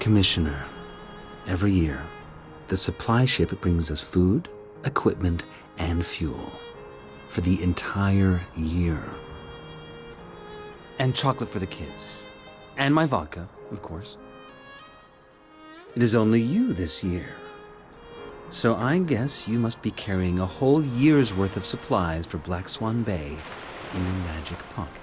Commissioner, every year, the supply ship brings us food, equipment, and fuel for the entire year. And chocolate for the kids. And my vodka, of course. It is only you this year. So I guess you must be carrying a whole year's worth of supplies for Black Swan Bay in your magic pocket.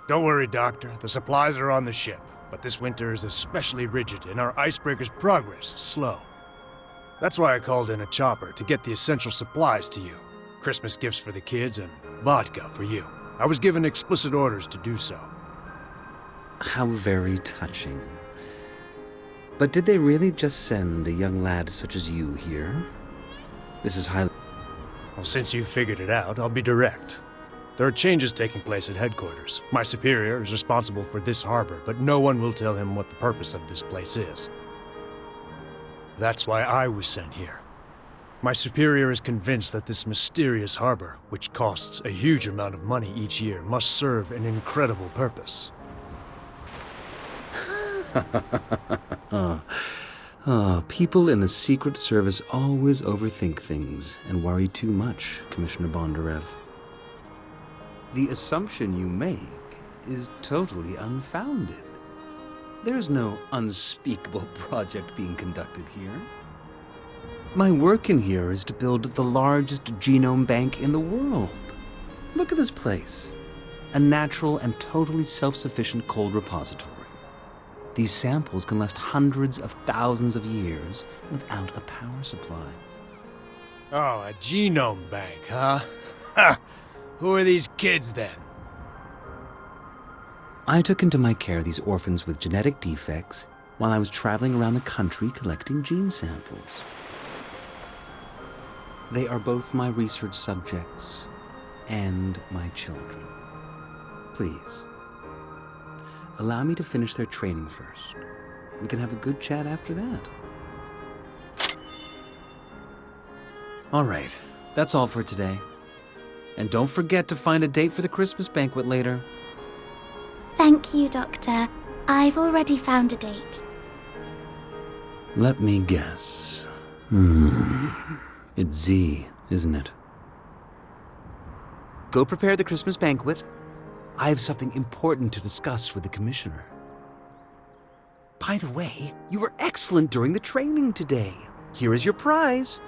Don't worry, Doctor. The supplies are on the ship. But this winter is especially rigid, and our icebreaker's progress is slow. That's why I called in a chopper to get the essential supplies to you. Christmas gifts for the kids and vodka for you. I was given explicit orders to do so. How very touching. But did they really just send a young lad such as you here? This is highly... Well, since you've figured it out, I'll be direct. There are changes taking place at headquarters. My superior is responsible for this harbor, but no one will tell him what the purpose of this place is. That's why I was sent here. My superior is convinced that this mysterious harbor, which costs a huge amount of money each year, must serve an incredible purpose. People in the Secret Service always overthink things and worry too much, Commissioner Bondarev. The assumption you make is totally unfounded. There's no unspeakable project being conducted here. My work in here is to build the largest genome bank in the world. Look at this place. A natural and totally self-sufficient cold repository. These samples can last hundreds of thousands of years without a power supply. Oh, a genome bank, huh? Ha! Who are these kids, then? I took into my care these orphans with genetic defects while I was traveling around the country collecting gene samples. They are both my research subjects and my children. Please, allow me to finish their training first. We can have a good chat after that. All right, that's all for today. And don't forget to find a date for the Christmas banquet later. Thank you, Doctor. I've already found a date. Let me guess. It's Z, isn't it? Go prepare the Christmas banquet. I have something important to discuss with the Commissioner. By the way, you were excellent during the training today. Here is your prize.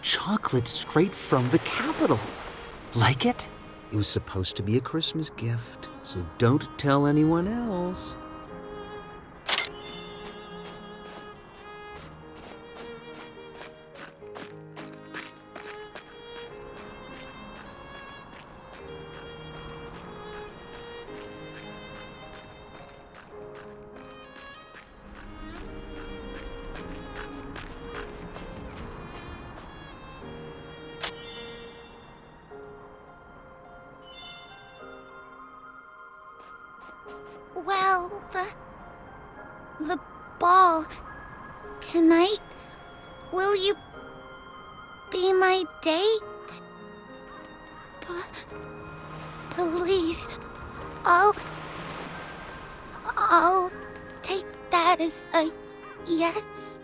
Chocolate straight from the capital. Like it? It was supposed to be a Christmas gift, so don't tell anyone else. Well, the ball tonight, will you be my date? Please, I'll take that as a yes.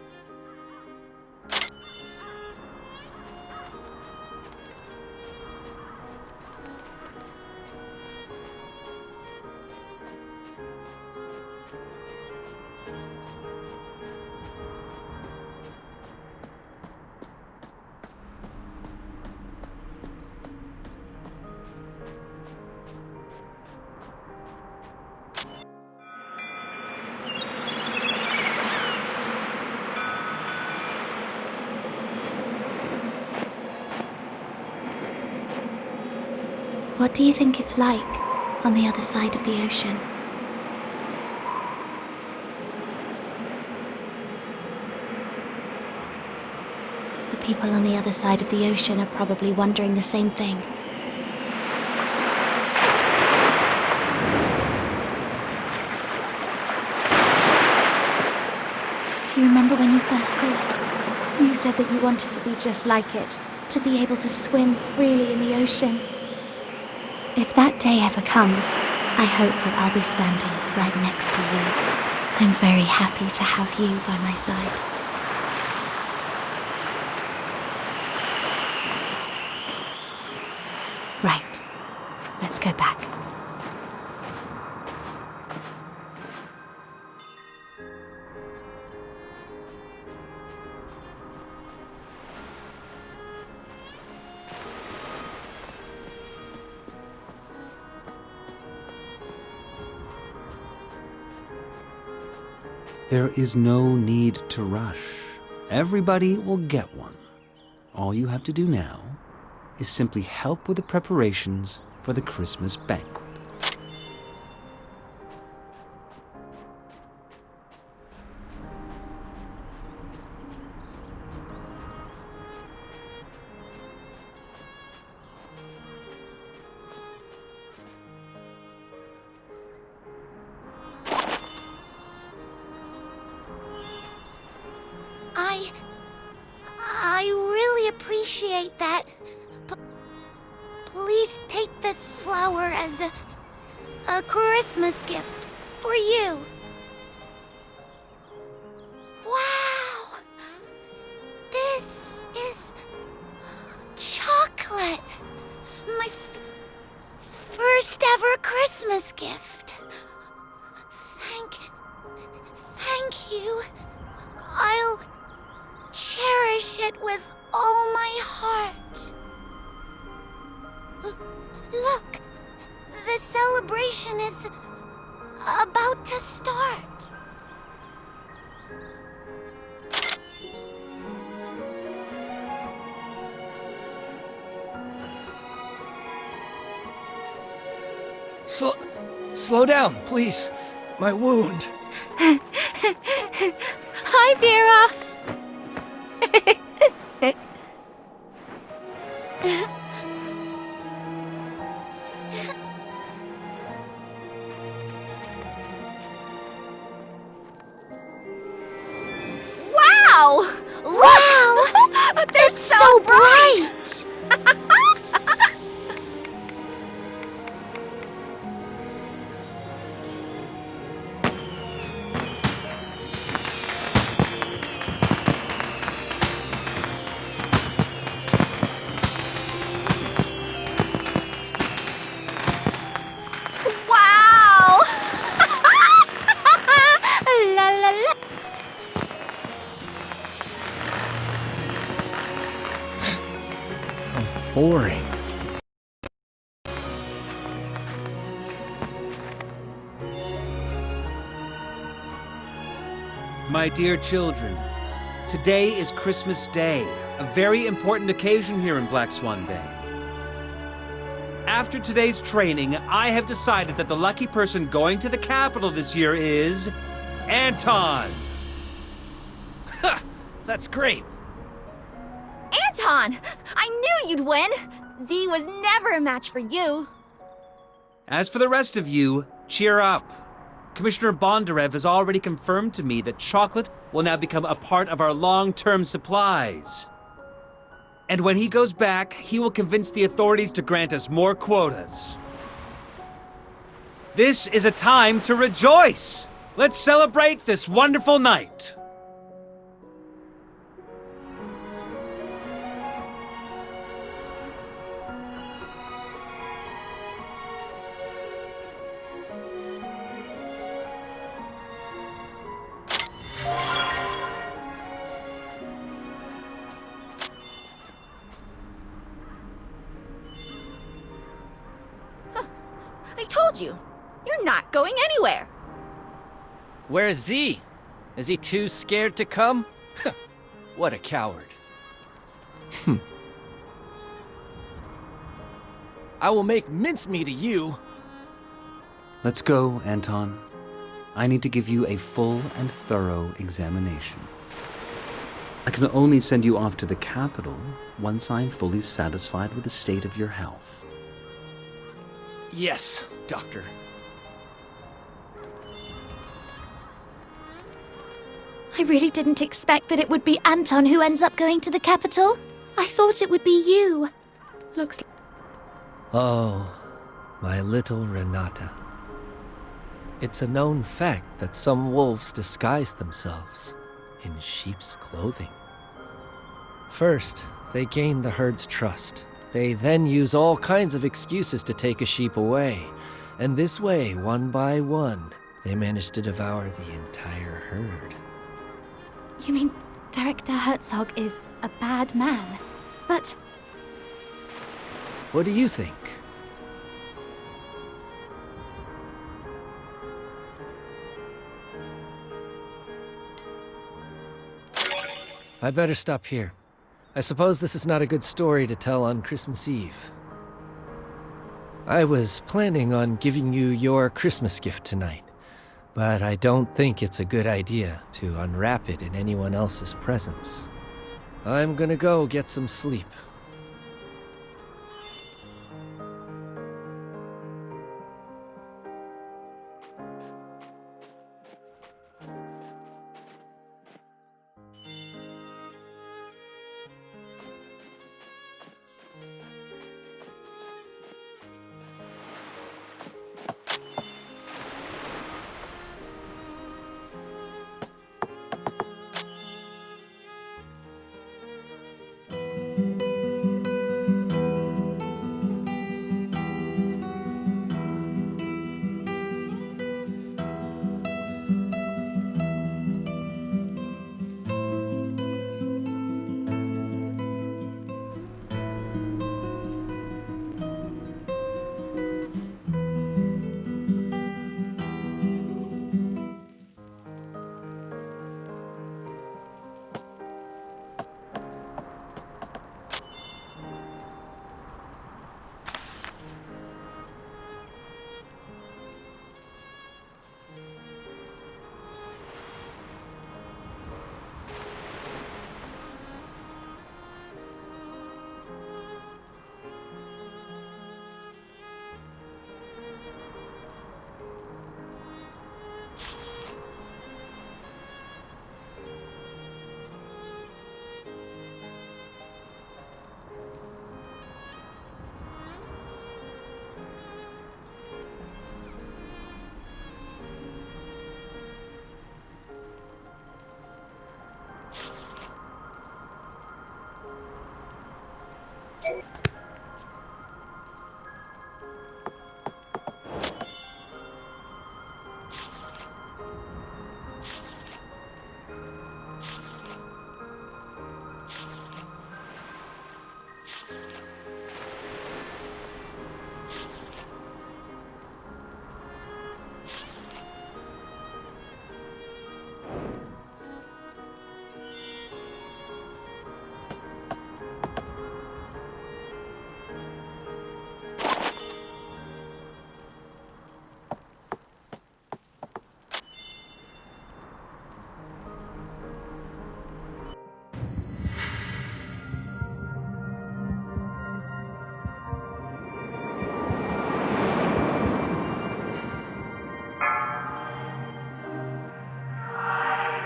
What do you think it's like on the other side of the ocean? The people on the other side of the ocean are probably wondering the same thing. Do you remember when you first saw it? You said that you wanted to be just like it, to be able to swim freely in the ocean. If that day ever comes, I hope that I'll be standing right next to you. I'm very happy to have you by my side. Right. Let's go back. There is no need to rush. Everybody will get one. All you have to do now is simply help with the preparations for the Christmas banquet. I really appreciate that. Please take this flower as a Christmas gift for you. Wow! This is chocolate. My first ever Christmas gift. Thank you. I'll cherish it with all my heart. Look, the celebration is about to start. Slow down, please. My wound. Hi, Vera. Wow! Wow! They're so bright! Wow! La la la. Boring. My dear children, today is Christmas Day, a very important occasion here in Black Swan Bay. After today's training, I have decided that the lucky person going to the capital this year is Anton. That's great. Anton! I knew you'd win! Z was never a match for you. As for the rest of you, cheer up. Commissioner Bondarev has already confirmed to me that chocolate will now become a part of our long-term supplies. And when he goes back, he will convince the authorities to grant us more quotas. This is a time to rejoice! Let's celebrate this wonderful night! I told you, you're not going anywhere. Where's Z? Is he too scared to come? What a coward. I will make mincemeat of you. Let's go, Anton. I need to give you a full and thorough examination. I can only send you off to the capital once I'm fully satisfied with the state of your health. Yes, Doctor. I really didn't expect that it would be Anton who ends up going to the capital. I thought it would be you. Looks Oh, my little Renata. It's a known fact that some wolves disguise themselves in sheep's clothing. First, they gain the herd's trust. They then use all kinds of excuses to take a sheep away. And this way, one by one, they manage to devour the entire herd. You mean Director Herzog is a bad man? But What do you think? I better stop here. I suppose this is not a good story to tell on Christmas Eve. I was planning on giving you your Christmas gift tonight, but I don't think it's a good idea to unwrap it in anyone else's presence. I'm gonna go get some sleep.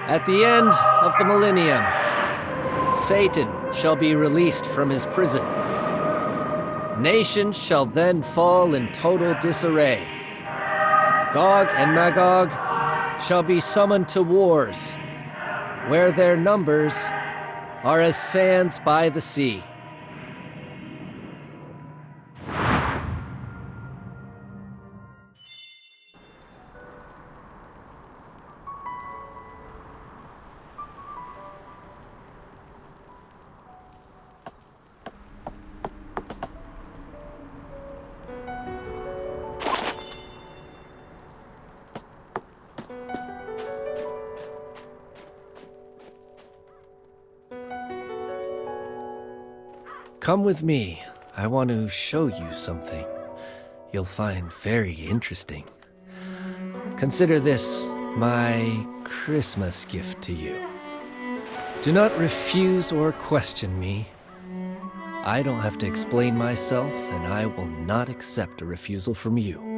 At the end of the millennium, Satan shall be released from his prison. Nations shall then fall in total disarray. Gog and Magog shall be summoned to wars, where their numbers are as sands by the sea. Come with me. I want to show you something you'll find very interesting. Consider this my Christmas gift to you. Do not refuse or question me. I don't have to explain myself, and I will not accept a refusal from you.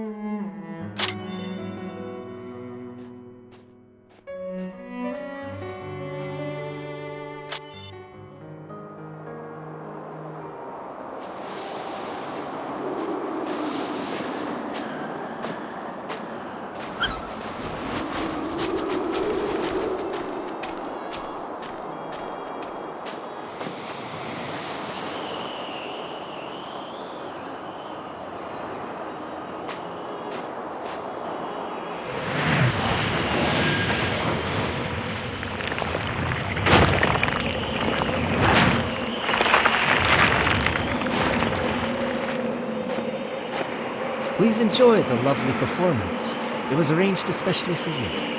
Please enjoy the lovely performance. It was arranged especially for you.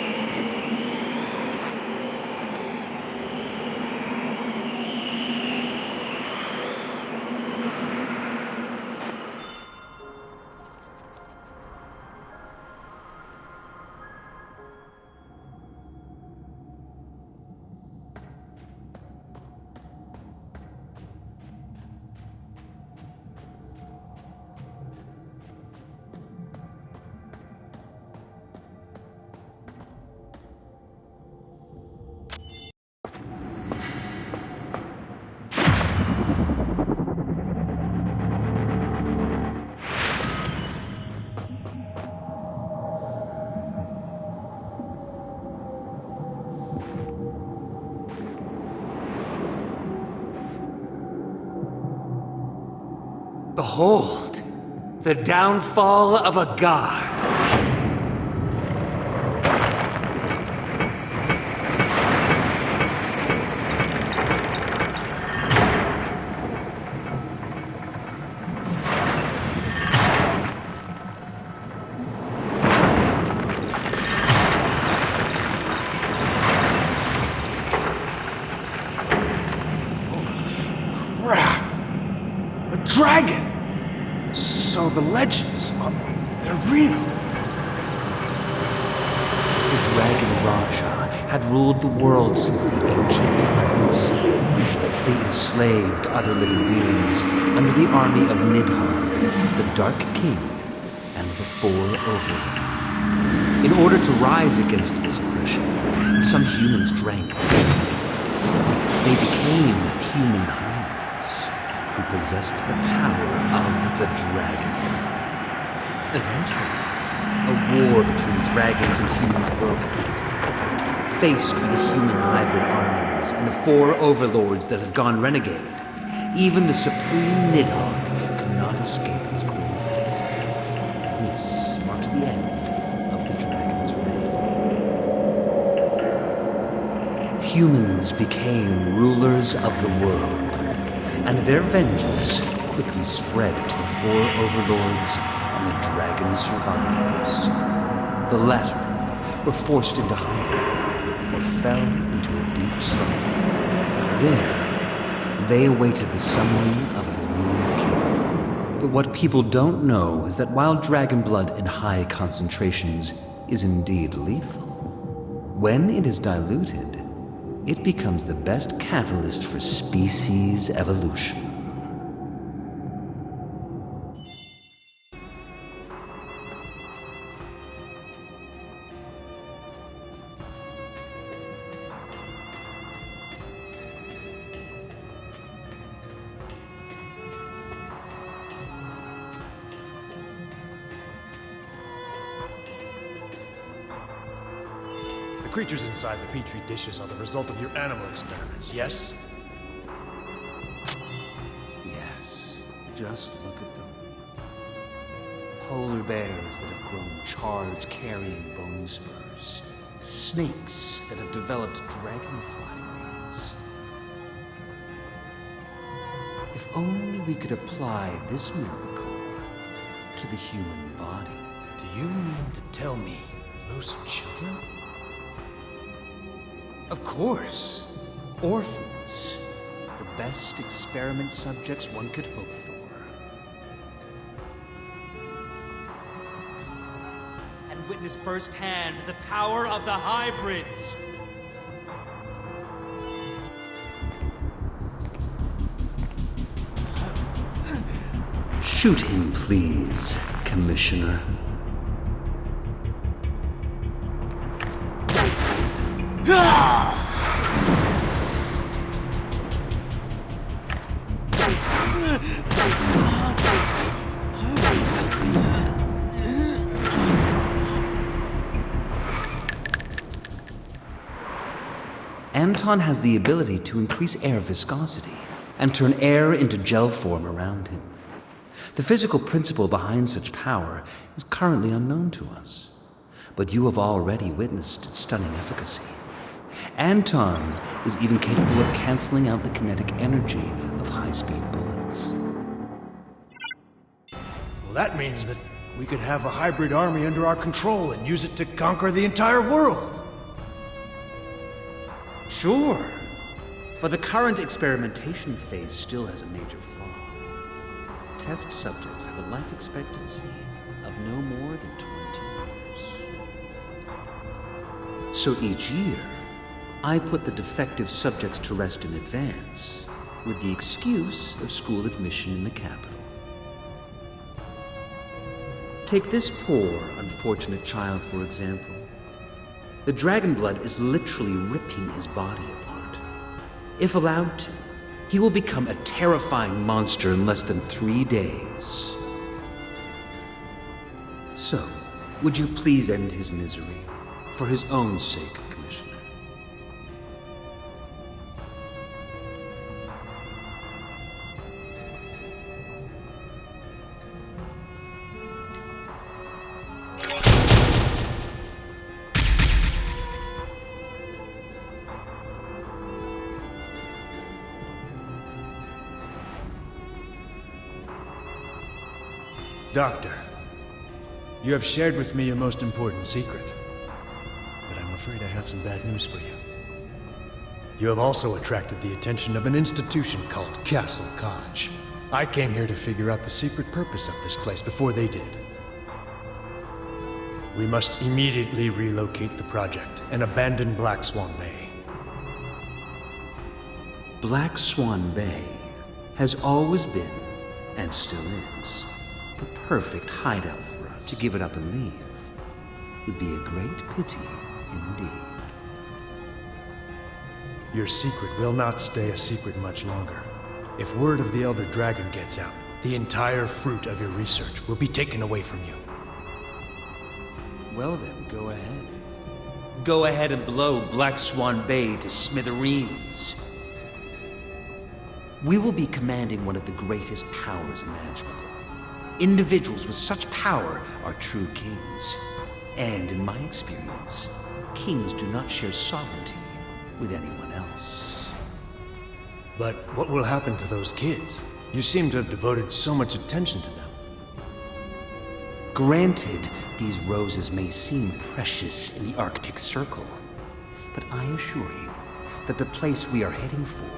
Behold, the downfall of a god. Crap! A dragon! So the legends, they're real. The Dragon Raja had ruled the world since the ancient times. They enslaved other living beings under the army of Nidhogg, the Dark King, and the Four Overlords. In order to rise against this oppression, some humans drank the blood. They became human hybrids who possessed the power of the dragon. Eventually, a war between dragons and humans broke out. Faced with the human hybrid armies and the Four Overlords that had gone renegade, even the supreme Nidhogg could not escape his cruel fate. This marked the end of the dragon's reign. Humans became rulers of the world, and their vengeance quickly spread to the Four Overlords and the dragon survivors. The latter were forced into hiding or fell into a deep slumber. There, they awaited the summoning of a new king. But what people don't know is that while dragon blood in high concentrations is indeed lethal, when it is diluted, it becomes the best catalyst for species evolution. The creatures inside the petri dishes are the result of your animal experiments, yes? Yes, just look at them. Polar bears that have grown charge-carrying bone spurs. Snakes that have developed dragonfly wings. If only we could apply this miracle to the human body. Do you mean to tell me those children? Of course. Orphans. The best experiment subjects one could hope for. Come forth and witness firsthand the power of the hybrids. Shoot him, please, Commissioner. Anton has the ability to increase air viscosity and turn air into gel form around him. The physical principle behind such power is currently unknown to us, but you have already witnessed its stunning efficacy. Anton is even capable of canceling out the kinetic energy of high-speed bullets. Well, that means that We could have a hybrid army under our control and use it to conquer the entire world. Sure, but the current experimentation phase still has a major flaw. Test subjects have a life expectancy of no more than 20 years. So each year, I put the defective subjects to rest in advance, with the excuse of school admission in the capital. Take this poor, unfortunate child, for example. The dragon blood is literally ripping his body apart. If allowed to, he will become a terrifying monster in less than 3 days. So, would you please end his misery, for his own sake, Commissioner? Doctor, you have shared with me your most important secret. But I'm afraid I have some bad news for you. You have also attracted the attention of an institution called Castle Cottage. I came here to figure out the secret purpose of this place before they did. We must immediately relocate the project and abandon Black Swan Bay. Black Swan Bay has always been, and still is, the perfect hideout for us. To give it up and leave would be a great pity indeed. Your secret will not stay a secret much longer. If word of the Elder Dragon gets out, the entire fruit of your research will be taken away from you. Well then, go ahead. Go ahead and blow Black Swan Bay to smithereens. We will be commanding one of the greatest powers imaginable. Individuals with such power are true kings. And in my experience, kings do not share sovereignty with anyone else. But what will happen to those kids? You seem to have devoted so much attention to them. Granted, these roses may seem precious in the Arctic Circle, but I assure you that the place we are heading for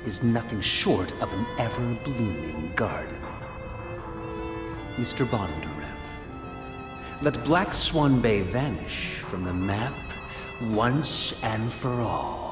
is nothing short of an ever-blooming garden. Mr. Bondarev, let Black Swan Bay vanish from the map once and for all.